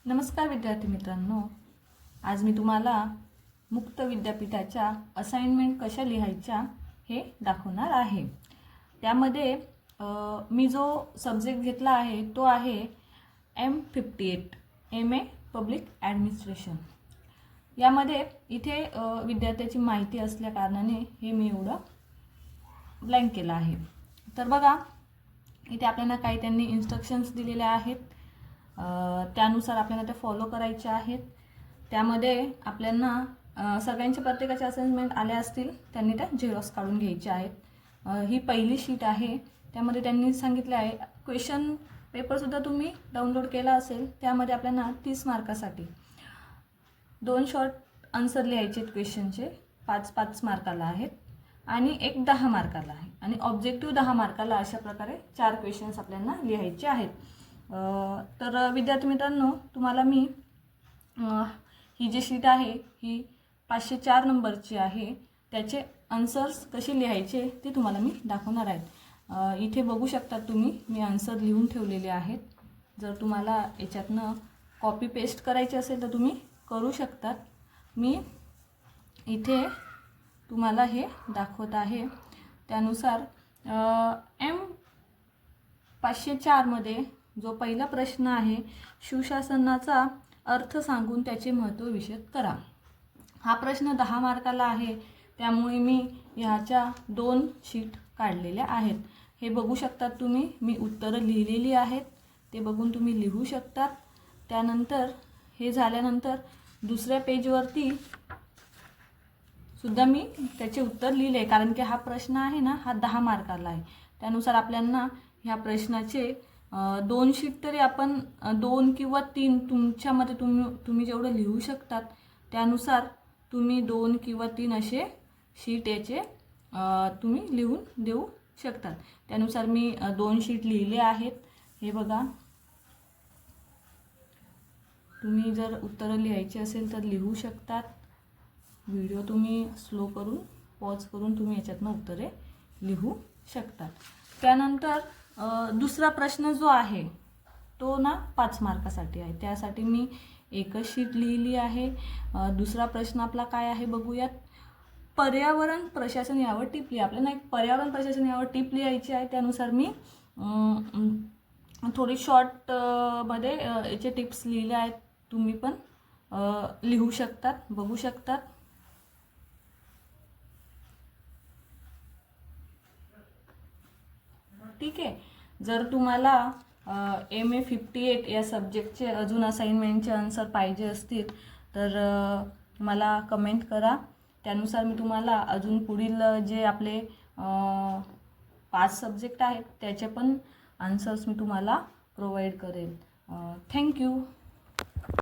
नमस्कार विद्यार्थी मित्रांनो, आज मी तुम्हाला मुक्त विद्यापीठाच्या असाइनमेंट कशा लिहायच्या हे दाखवणार आहे। त्यामध्ये मी जो सब्जेक्ट घेतला आहे तो आहे M58 MA पब्लिक ॲडमिनिस्ट्रेशन। यामध्ये इथे विद्यार्थ्याची माहिती असल्या कारणाने हे मी एवढं ब्लँक केलं आहे। तर बघा, इथे आपल्याला काही त्यांनी इन्स्ट्रक्शन्स दिलेले आहेत, त्यानुसार आपल्याला ते फॉलो करायचे आहेत। त्यामध्ये आपल्याला सगळ्यांचे प्रत्येकाचे असाइनमेंट आले असतील, त्यांनी त्या झेरॉक्स काढून घ्यायचे आहेत। ही पहिली शीट आहे, त्यामध्ये त्यांनी सांगितले आहे क्वेश्चन पेपरसुद्धा तुम्ही डाउनलोड केला असेल। त्यामध्ये आपल्याला 30 मार्कासाठी 2 शॉर्ट आन्सर लिहायचे आहेत क्वेश्चनचे, 5-5 मार्काला आहेत आणि एक 10 मार्काला आहे आणि ऑब्जेक्टिव्ह 10 मार्काला। अशा प्रकारे 4 क्वेश्चन्स आपल्याला लिहायचे आहेत। तर विद्यार्थी मित्रांनो, तुम्हाला मी ही जी शीट आहे ही 504 नंबरची आहे, त्याचे आन्सर्स कसे लिहायचे ते तुम्हाला मी दाखवणार आहे। इथे बघू शकता तुम्ही, मी आन्सर लिहून ठेवलेले आहेत। जर तुम्हाला याच्यातनं कॉपी पेस्ट करायचे असेल तर तुम्ही करू शकतात। मी इथे तुम्हाला हे दाखवत आहे। त्यानुसार M504 मध्ये जो पहिला प्रश्न आहे, सुशासनाचा अर्थ सांगून त्याचे महत्त्व विशद करा। हा प्रश्न 10 मार्काला आहे, त्यामुळे मी ह्याच्या 2 शीट काढलेल्या आहेत। हे बघू शकतात तुम्ही, मी उत्तरं लिहिलेली आहेत, ते बघून तुम्ही लिहू शकतात। त्यानंतर हे झाल्यानंतर दुसऱ्या पेजवरती सुद्धा मी त्याचे उत्तर लिहिले, कारण की हा प्रश्न आहे ना, हा 10 मार्काला आहे। त्यानुसार आपल्याला ह्या प्रश्नाचे 2 शीट तरी आपण 2 किंवा 3 तुमच्यामध्ये तुम्ही जेवढं लिहू शकतात त्यानुसार तुम्ही 2 किंवा 3 असे शीट याचे तुम्ही लिहून देऊ शकतात। त्यानुसार मी 2 शीट लिहिले आहेत। हे बघा, तुम्ही जर उत्तरं लिहायची असेल तर लिहू शकतात। व्हिडिओ तुम्ही स्लो करून पॉज करून तुम्ही याच्यातनं उत्तरे लिहू शकतात। त्यानंतर दुसरा प्रश्न जो आहे तो ना 5 मार्कासाठी आहे, त्यासाठी मी एकच शीट लिहिली आहे। दुसरा प्रश्न आपला काय आहे बघूयात। पर्यावरण प्रशासन यावर टिप लिहा। आपल्याला एक पर्यावरण प्रशासन यावर टिप लिहायची आहे। त्यानुसार मी थोडी शॉर्ट मध्ये याचे टिप्स लिहिले आहेत, तुम्ही पण लिहू शकतात, बघू शकतात। ठीक आहे। जर तुम्हाला MA58 या सब्जेक्टचे अजून असाइनमेंटचे आन्सर पाहिजे असतील तर मला कमेंट करा, त्यानुसार मी तुम्हाला अजून पुढील जे आपले 5 सब्जेक्ट आहेत त्याचे पण आन्सर्स मी तुम्हाला प्रोव्हाइड करेल। थँक्यू।